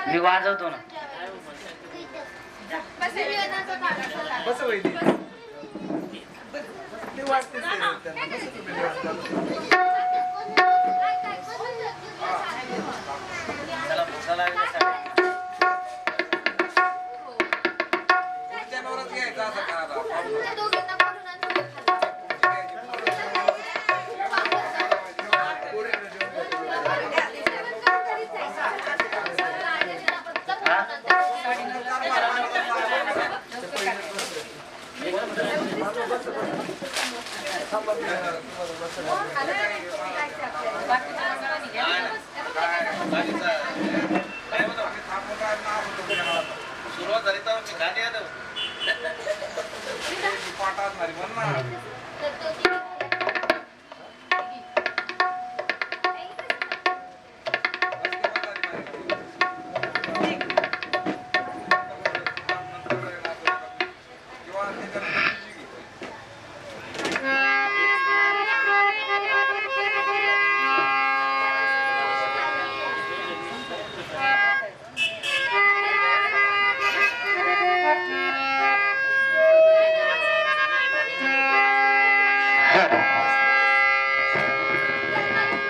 मी वाजवतो ना. सुरुवात झाली तर गाणी आलं पाठात मारी म्हण ना.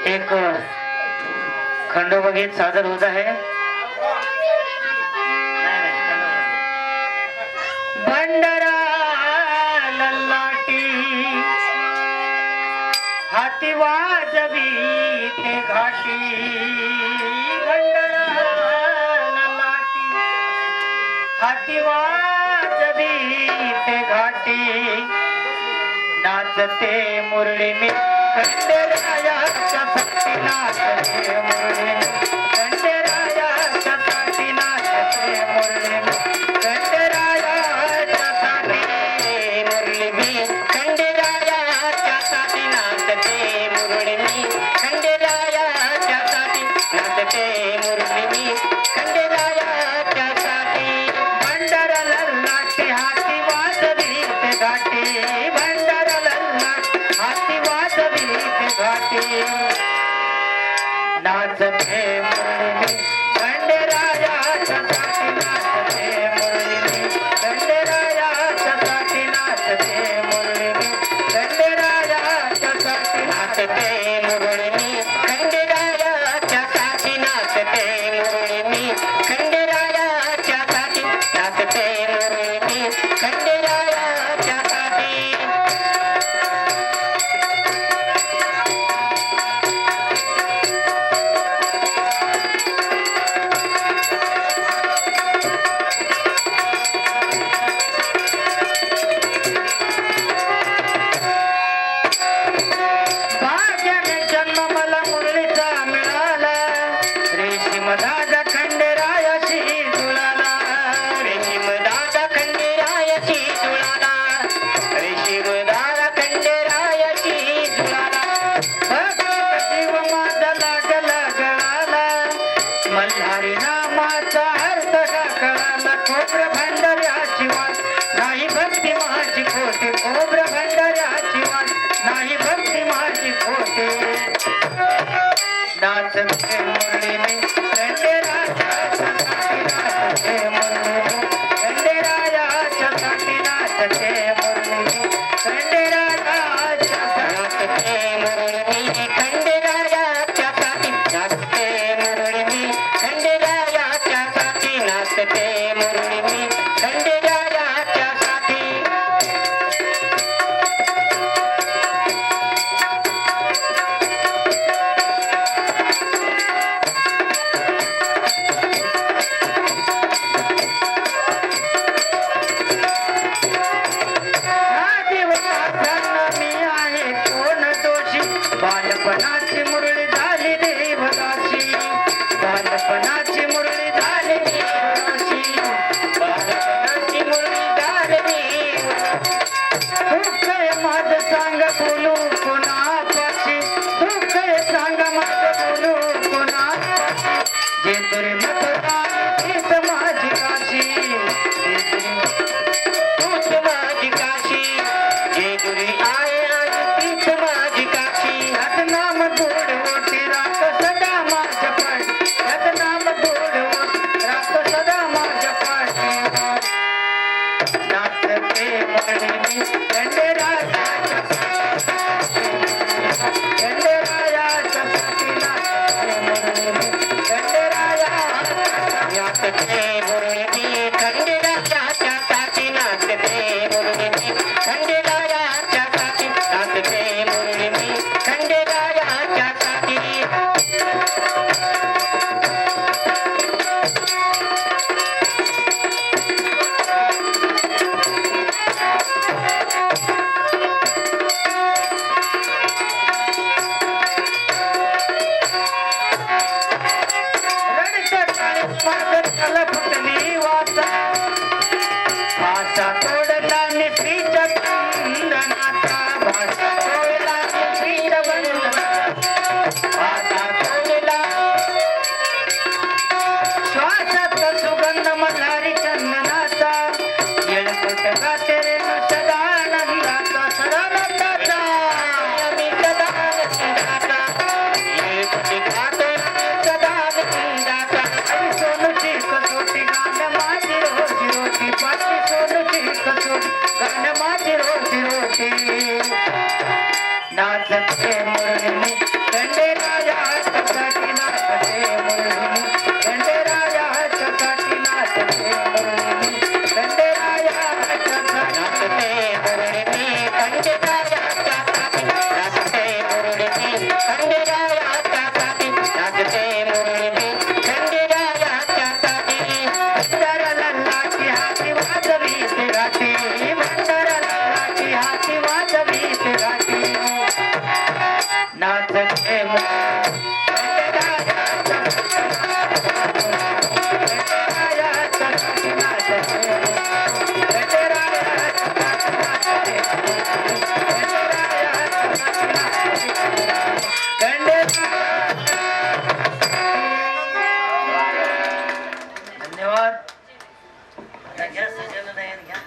एक खंडोबा गीत सादर होत आहे. भंडारा लल्लाटी हाती वाजवी ते घाटी. भंडारा लल्लाटी हाती वाजवी ते घाटी. नाचते मुरली मी खंडेरायाच्या साठी नाचते मुरली मी. खंडेरायाच्या साठी नाचते मुरली मी. खंडेरायाच्या साठी मुरली मी. खंडेरायाच्या साठी नाचते मुरली मी. खंडेरायाच्या साठी नाचते मुरली मी. खंडेरायाच्या साठी. भंडारा लल्लाटी हाती वाजवी ते घाटी. भंडारा लल्लाटी हाती वाजवी ते घाटी. नाचते मुरली मी. खंडेरायाच्या साठी नाचते मुरली मी. खंडेरायाच्या साठी नाचते मुरली मी. खंडेरायाच्या साठी नाचते मुरली मी. खंडेरायाच्या साठी नाचते मुरली मी. खंडेरायाच्या साठी नाचते मुरली मी. खंडेरायाच्या साठी. भाग्याने जन्म मला मुरलीचा मिळाला. रेशीम दादा खंडेरायाशी जुळाला. रेशीम दादा खंडेरायाशी जुळाला. रेशीम दादा खंडेरायाशी जुळाला. भगवत जीव माझा लागला गळाला. मल्हारी नामाचा अर्थ कळाला. खोब्र भंडाऱ्याची वाट नाही भक्ती माझी खोटी. खोब्र भंडाऱ्याची वाट नाही भक्ती माझी खोटी. नाचते मुरली मी. खंडेरायाच्या साठी नाचते मुरली मी. खंडेरायाच्या साठी नाचते मुरली मी. खंडेरायाच्या नाचते मुरली मी. खंडेरायाच्या साठी नाचते मुरली मी. खंडेरायाच्या साठी नाचते मुरली मी. खंडेरायाच्या साठी. बालपणाची मुरळी झाली देवदासी बालपणाची मुरळी झाली देवदासी बालपणाची मुरळी झाली देवदासी दुःख माझं सांग बोलू कोणापाशी दुःख सांग माझं बोलू कोणापाशी जे तुरे मतदान तीच माझी काशी तूच माझी काशी जे तुरे आहे तीच माझी काशी यात नाम गोड ओटी राख सदा माझ्या पाठी यात नाम गोड ओटी राख सदा माझ्या पाठी नाचते म्हणणे खंडेरायाच्या खंडेरायाच्या साठी नाचते म्हणणे नाचते मुरळी खंडेरायाच्या साठी नाचते मुरळी खंडेरायाच्या साठी नाचते मुरळी खंडेरायाच्या साठी माझं फुटली वाचा भाषा तोडला श्रीच्या बंधनाचा भाषा तोडला श्रीच्या बंधनाचा भाषा तोडला श्वासात सुगंध मल्हारी चंदनाचा येळकोट गाते रे सदानंदाचा सदानंदाचा मी सदानंदाचा येळकोट गाते सदानंदाचा सोनूची कसोटी गाणं माझी रोजी रोटी पाठी सोनूची कसोटी गाणं माझी रोजी रोटी नाचते मुरळी खंडेरायाच्या साठी नाचते मुरळी खंडेरायाच्या साठी नाचते मुरळी खंडेरायाच्या साठी नाचते मुरळी खंडेरायाच्या साठी नाचते मुरळी खंडेरायाच्या साठी नाचते मुरळी खंडेरायाच्या साठी भंडारा लल्लाची हाती वाजवी ते घाटी भंडारा लल्लाची हाती वाजवी ते घाटी नाचते धन्यवाद. घ्या सजन नयन घ्या.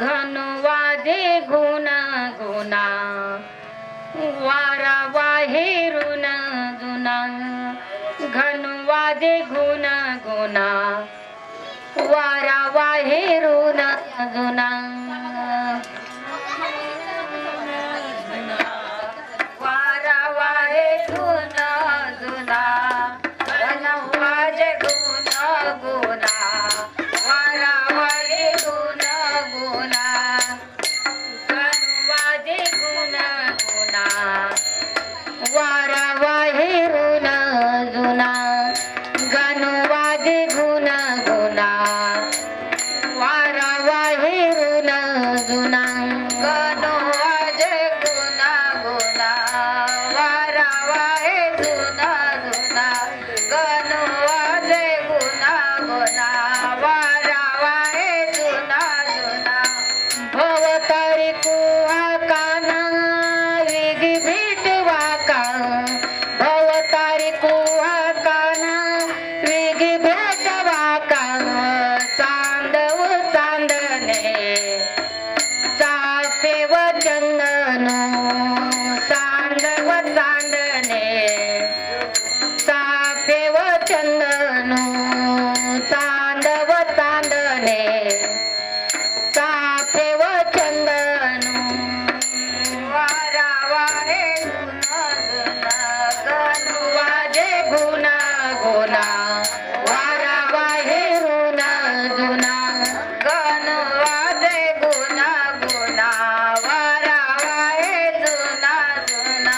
घनवादे गुना गुना वारा वाहेरुन जुना घनवादे गुना गुना वारा वाहेरुन जुना वारा वाहेरुन जुना रावा हे जुना जुना गणू वाजे गुना गुना वारावा हे जुना जुना भवतारी कुहा काना विगी भेटवा का भवतारी कुहा काना विगी भेटवा का चांदव चांदणे चाफेव चंदनो चांदव चांदणे चाफेव चंदनो चांदव चांदणे चाफेव चंदनो वारावा हे गुना गुना गणू वाजे गुना गुना वारावा हे रुना जुना गणू वाजे गुना गुना वारावा हे जुना जुना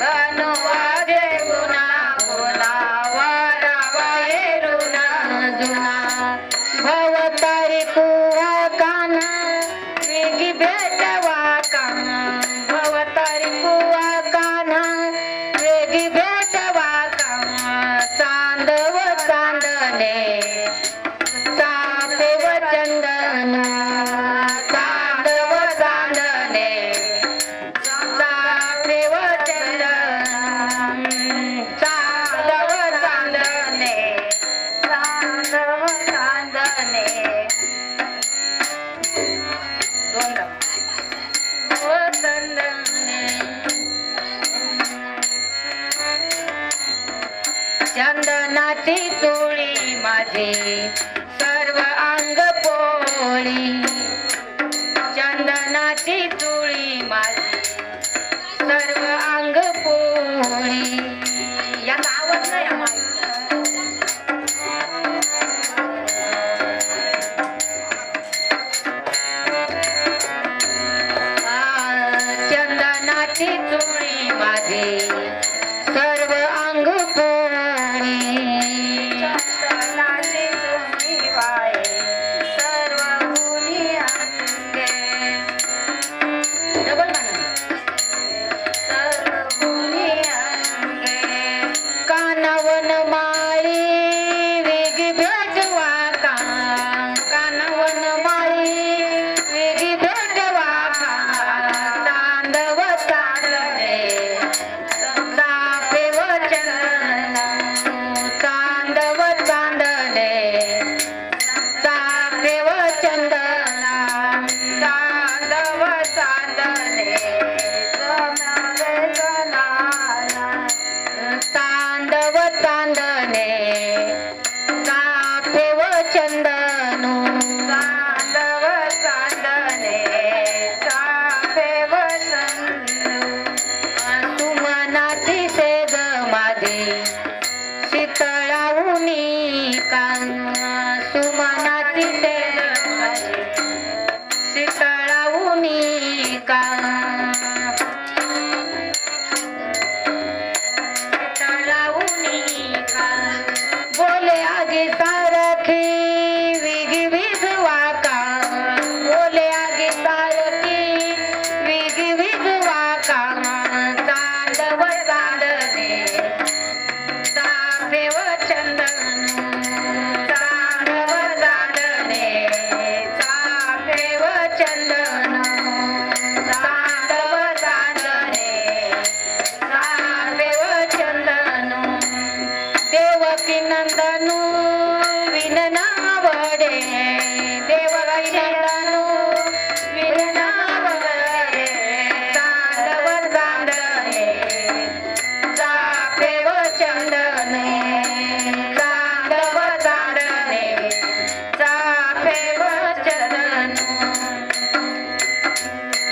गणू वाजे गुना गुना वारावा हे रुना जुना भवतारी कुहा काना वेगी भेटवा काना भवतारी कुहा काना वेगी भेटवा काना चांदव चांदणे चाफेव चंदन चांदव चांदणे चाफेव चंदन चांदव चांदणे चांदव चांदणे दोनदा ओ चंदने चंदनाची चोळी माझी सर्व अंग पोळी चंदनाची चोळी माझी सर्व अंग पोळी याचा आवाज नाही आम्हाला चंदनाची चोळी माझी सर्व अंग पोळी चंदनाची चोळी वाळे सर्व गुणी अंगे डबल म्हणा सर्व गुणी अंगे कानवन माळी वेगी भेटवा का कानवन माळी वेगी भेटवा का तांडव तांडणे चाफेव चंदन तांडव तांडणे चाफेव चंदन तांडव चांदणे तांडव तांडणे चाफेव चंदन तांडव चांदणे चाफेव सुमनाची सेज माझी शीतळाऊनी कान सुमनाची सेज माझी शीतळाऊनी कान शीतळाऊनी कान बोले आगे सारखी विगी विधवा का बोले आगे सारखी विगी विधवा का चांदव चांदणे चाफेव चंदन चांदव चांदणे चाफेव चंदन चांदव चांदणे चाफेव चंदन देवकी नंदनू विननावडे देवकी नंदनू विननावडे चांदव चांदणे चाफेव चंदने चांदव चांदणे चाफेव चंदन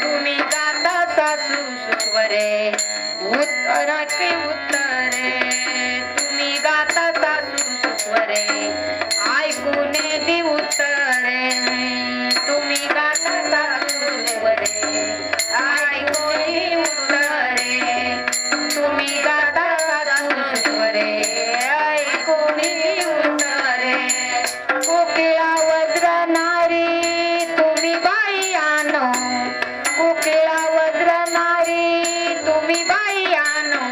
तुम्ही गाता सासू सुवरे उत्तराचे उत्तरे तुम्ही गाता सासू सुवरे ऐकून दे उत्तरे तुम्ही गाता सासू सुवरे ऐकून दे उत्तरे तुम्ही गाता सासू सुवरे ऐकून दे उत्तरे कोकिळा वज्र नारी तुम्ही बाई आणो कोकिळा वज्र नारी तुम्ही बाई आणो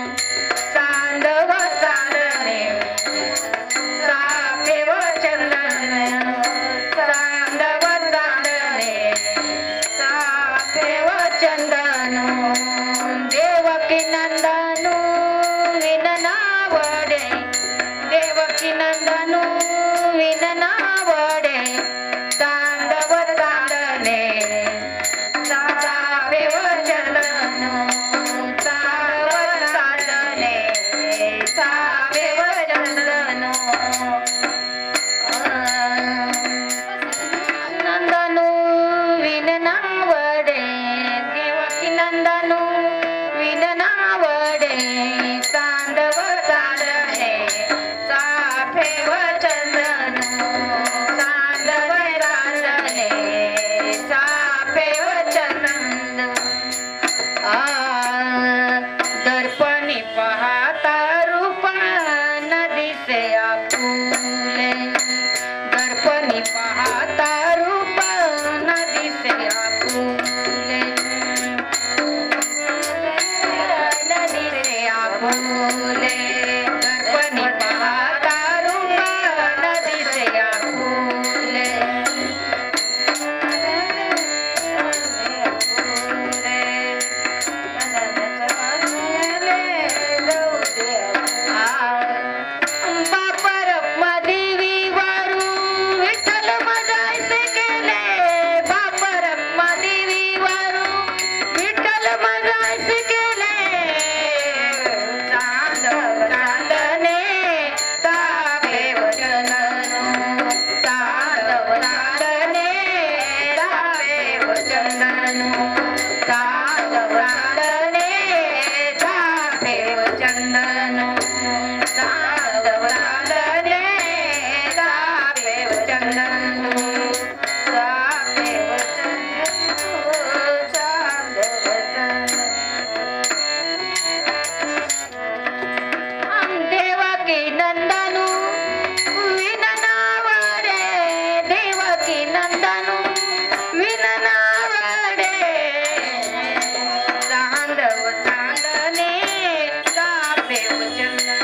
फुले गणपती पाहता रूप नदीचे फुले बापर मदेवी वारू विठ्ठल मजायचे केले बापर मदेवी वारू विठ्ठल मजायचे केले चांदव चांदणे तापे वचननु चांदव चांदणे तापे वचननु चांदव चांदणे तापे वचननु चांदव चांदणे तापे वचननु तापे वचननु चांदव चांदणे देवकी नंदनु विननावडे देवकी नंदनु विननावडे चांदव चांदणे तापे वचननु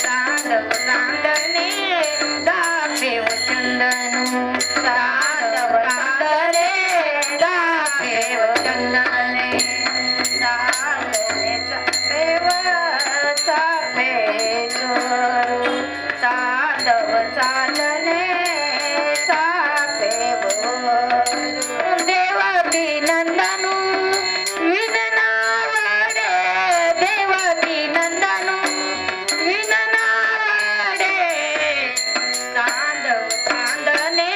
चांदव चांदणे तापे वचननु चांदव चांदणे तापे वचनने चांदणे चापे चापे चोरू चांदव चांदणे चापे बोरू देवकी नंदनु विननावडे देवकी नंदनु विननावडे चांदव चांदणे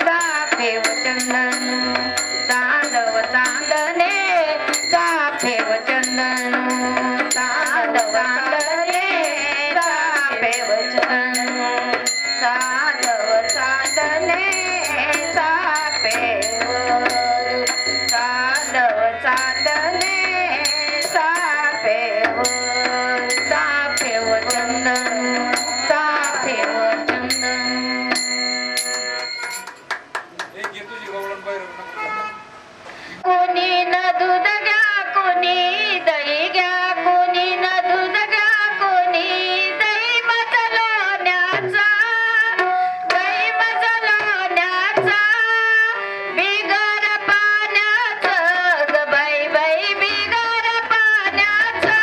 चापे वचननु चांदव चांदणे चापे वचननु चांदव चांदणे चापे वचननु चांदव चांदणे चापे वरू चांदव चांदणे चापे वरू चापे वचननु चापे वचननु एक घे तुझी गवळण बाहेर नको. कोणी न दूध घ्या कोणी दही घ्या कोणी न दूध घ्या कोणी दही मजलोण्याचा दही मजलोण्याचा बिगर पाण्याचं ग बाई बाई बिगर पाण्याचं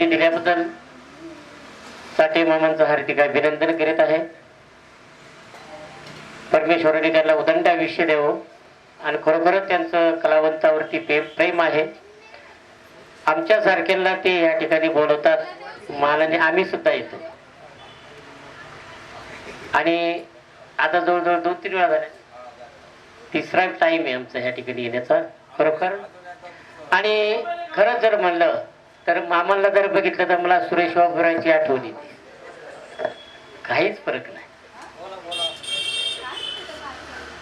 संधी दिल्याबद्दल साठे मामांचं हार्दिक अभिनंदन करीत आहे. परमेश्वराने त्यांना उदंड आयुष्य द्यावं आणि खरोखरच त्यांचं कलावंतावरती प्रेम आहे. आमच्या सारख्यांना ते या ठिकाणी बोलवतात, मानाने आम्ही सुद्धा येतो. आणि आता जवळजवळ 2-3 वेळा झाल्या, तिसरा टाइम आहे आमचा ह्या ठिकाणी येण्याचा खरोखर. आणि खरंच जर म्हणलं तर मामांना जर बघितलं तर मला सुरेश वाघुरांची आठवण येते. काहीच फरक नाही.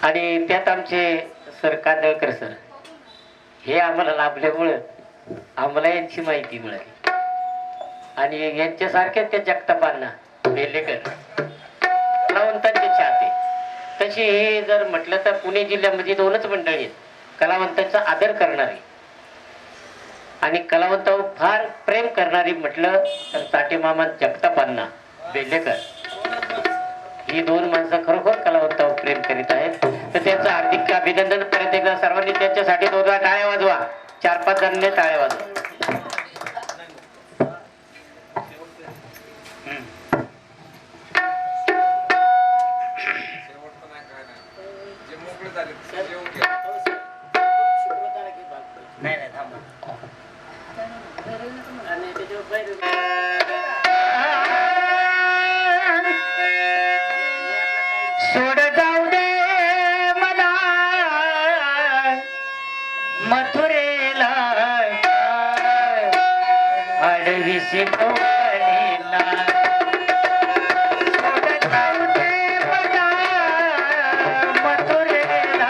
आणि त्यात आमचे सर कांदळकर सर हे आम्हाला लाभल्यामुळं आम्हाला यांची माहिती मिळाली. आणि यांच्यासारख्या त्या जगतापांना बेलेकर कलावंतांचे चाहते. तशी हे जर म्हटलं तर पुणे जिल्ह्यामध्ये 2च मंडळी आहेत कलावंतांचा आदर करणारी आणि कलावंतावर फार प्रेम करणारी म्हटलं तर साठे मामा जगतापांना बेलेकर ही 2 माणसं खरोखर कलावंतावर प्रेम करीत आहेत. तर त्यांचं हार्दिक अभिनंदन परत एकदा सर्वांनी त्यांच्यासाठी 2 टाळ्या वाजवा, 4-5 जणांनी टाळ्या वाजवा. शेवटचं नाही काय नाही. जे मोकळे झाले ते जेवून घ्या. नाही नाही थांबा. सोड जाऊ दे मला मथुरेला अडविशी कोकणीला. सोड जाऊ दे मला मथुरेला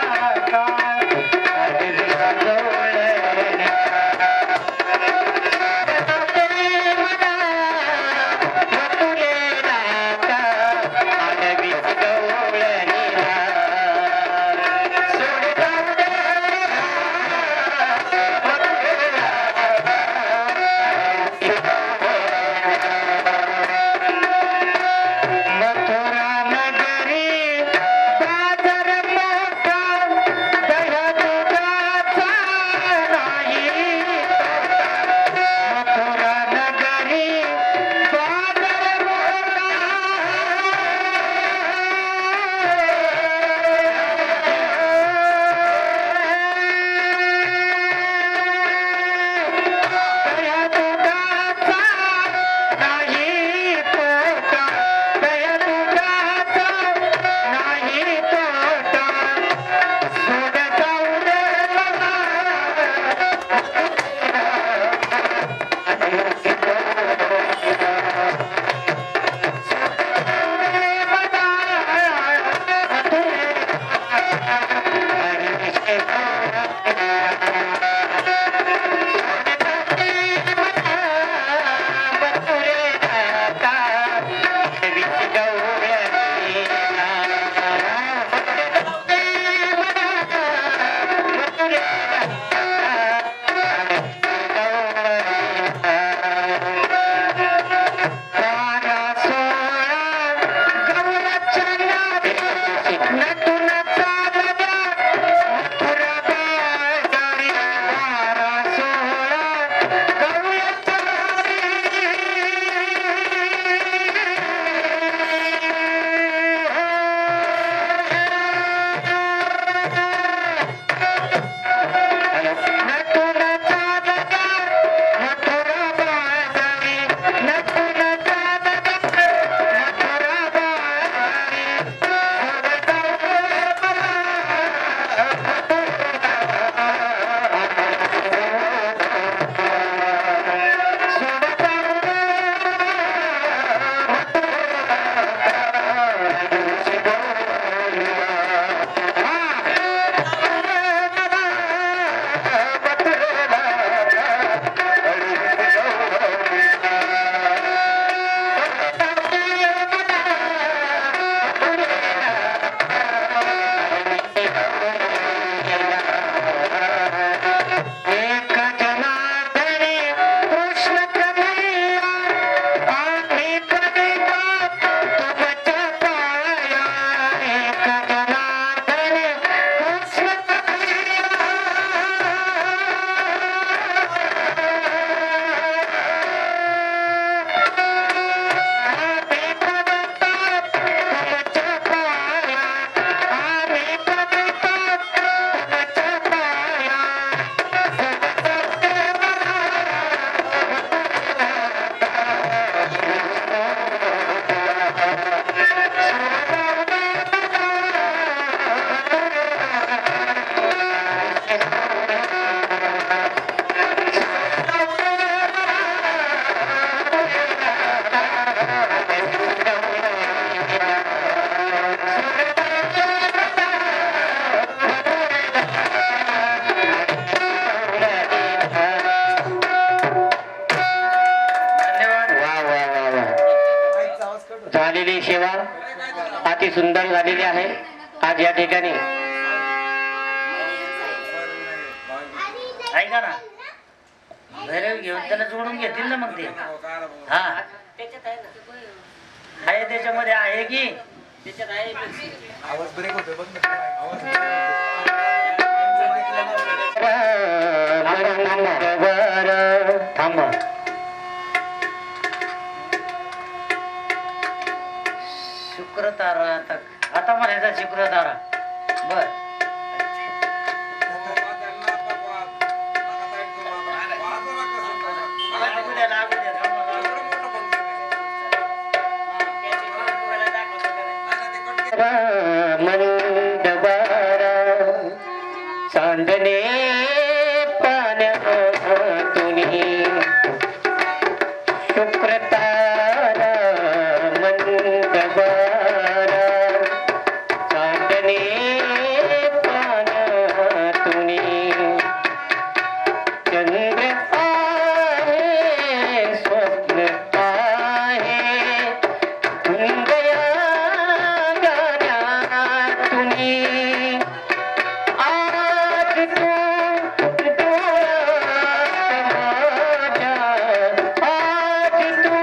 अडविशी कोकणीला. झालेली सेवा अति सुंदर झालेली आहे. आज या ठिकाणी ऐका ना भैरव घेऊन त्याला जोडून घेतील ना मग ते. हा आहे त्याच्यामध्ये आहे की त्याच्यात आहे. आवाज ब्रेक होतोय बघ ना. आवाज break होतोय. थांबा. शुक्र तारा आता म्हणायचा शुक्र तारा. बर लागू द्या, लागू द्या. मंदबारा चांदणे पाण्यातुनी शुक्रतारा मंदबारा चांदणे पाण्यातुनी चंद्र आहे स्वप्न आहे धुंदया गाण्यातुनी आज तू डोळ्यात माझ्या आज तू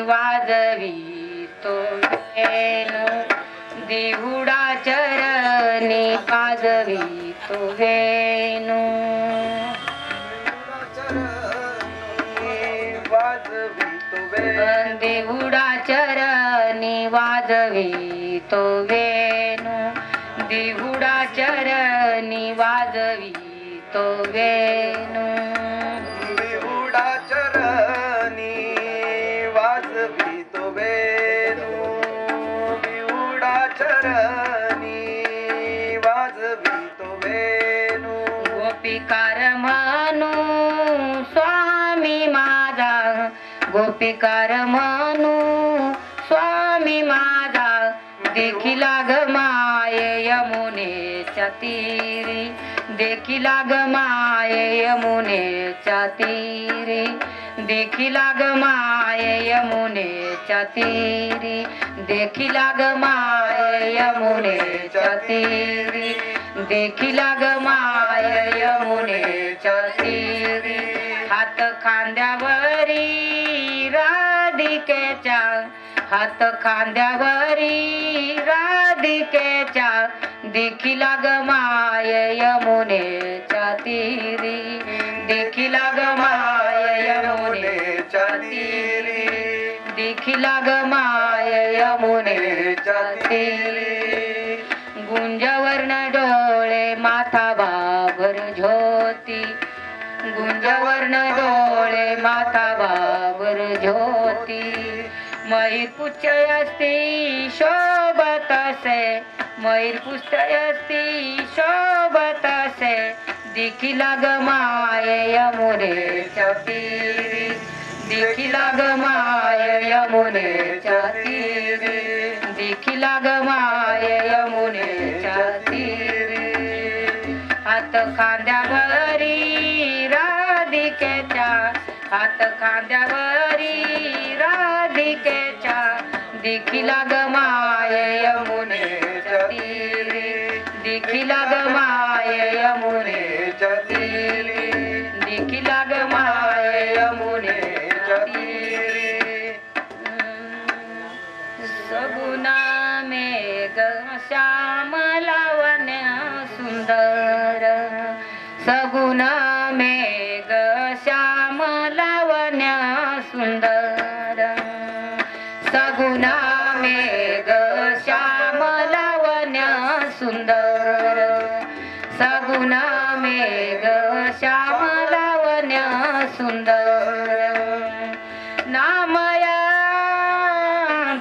वाजवितो वेणू देहुडा चरणी वाजवितो वेणू देहुडा चरणी वाजवितो वेणू देहुडा चरणी वाजवितो वेणू देहुडा चरणी वाजवितो वेणू देहुडा चरणी वाजवितो वेणू गोपिकार म्हणू स्वामी माझा गोपिकार म्हणू स्वामी माझा देखिला ग माय यमुनेच्या तीरी देखिला ग माय यमुनेच्या तीरी देखिला ग माय यमुनेच्या तीरी देखिला ग माय यमुनेच्या तीरी देखिला ग माय यमुनेच्या तीरी हात खांद्यावरी राधिकेच्या हात खांद्यावरी राधिकेच्या देखिला ग माय यमुनेच्या तीरी देखिला ग माय यमुनेच्या तीरी देखिला ग माय यमुनेच्या तीरी गुंजवर्ण डोळे माथा बाबर झोती गुंजवर्ण डोळे माथा बाबर झोती मयूर पुच्छ अस्ति शोभत से मयूर पुच्छ अस्ति शोभत से देखिला ग माय यमुनेच्या तीरी देखिला ग माय यमुनेच्या तीरी देखिला ग माय यमुनेच्या तीरी हात खांद्यावरी राधिकेच्या हात खांद्यावरी राधिकेच्या देखिला ग माय यमुनेच्या तीरी देखिला ग माय यमुनेच्या तीरी देखिला ग माय यमुनेच्या तीरी सगुना मेघ श्याम लावण्य सुंदर सगुना मेघ श्याम लावण्य सुंदर सगुना मेघ श्याम लावण्य सुंदर सगुना मेघ श्याम लावण्य सुंदर नामया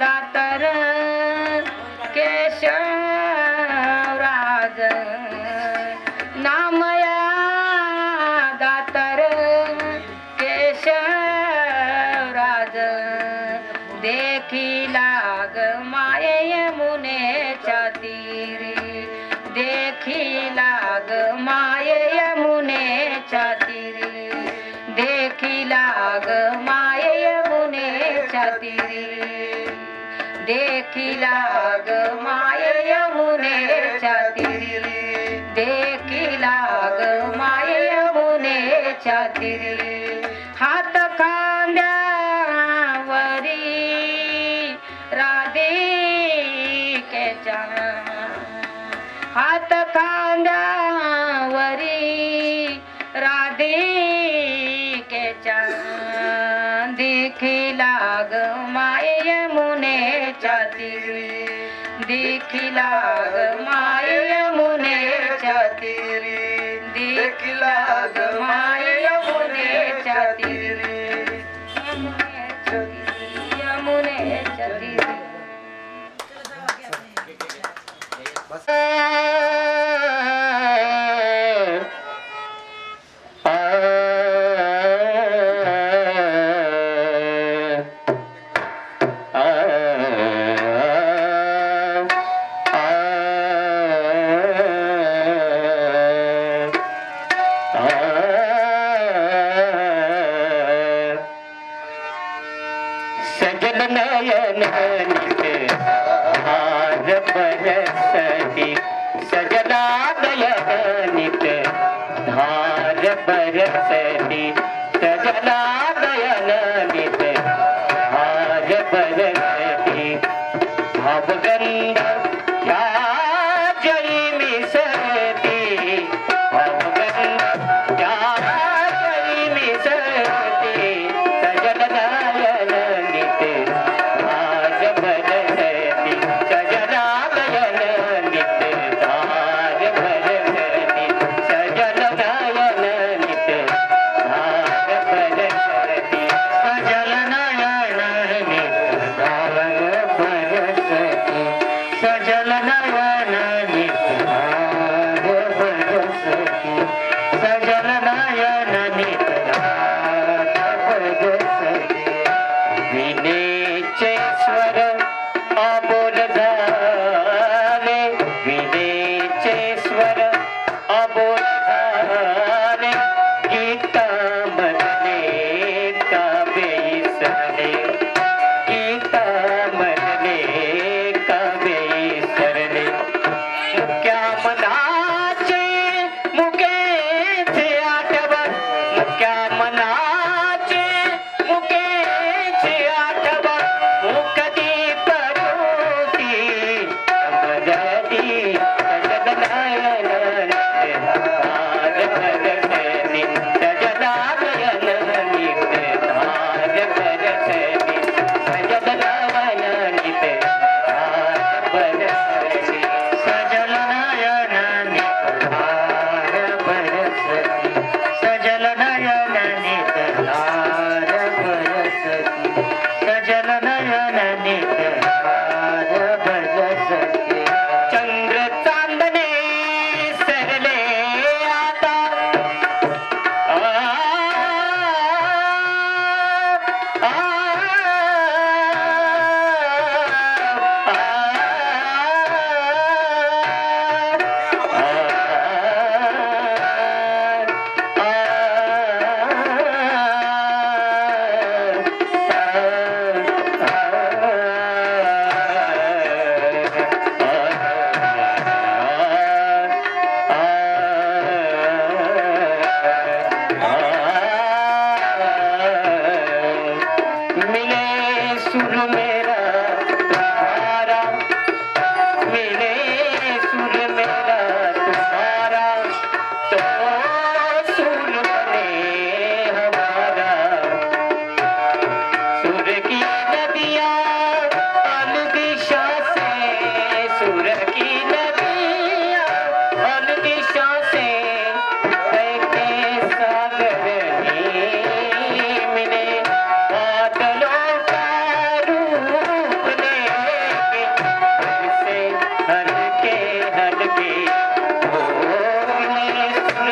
दातर केशवराज नामया दातर केशवराज देखिला ग माय यमुनेच्या तीरी देखिला ग माय यमुनेच्या तीरी देखिला ग माय यमुनेच्या तीरी देखिला ग माय यमुनेच्या तीरी देखिला ग माय यमुनेच्या तीरी हात खांद्यावरी राधिकेच्या हात खांद्यावरी राधिकेच्या देखिला ग माय यमुनेच्या तीरी देखिला ग माय यमुनेच्या तीरी देखिला ग माय यमुनेच्या तीरी यमुनेच्या तीरी सजल नयन हार बरसती सजला दयनित धार बरसती सजला दयनित हार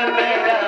मेरा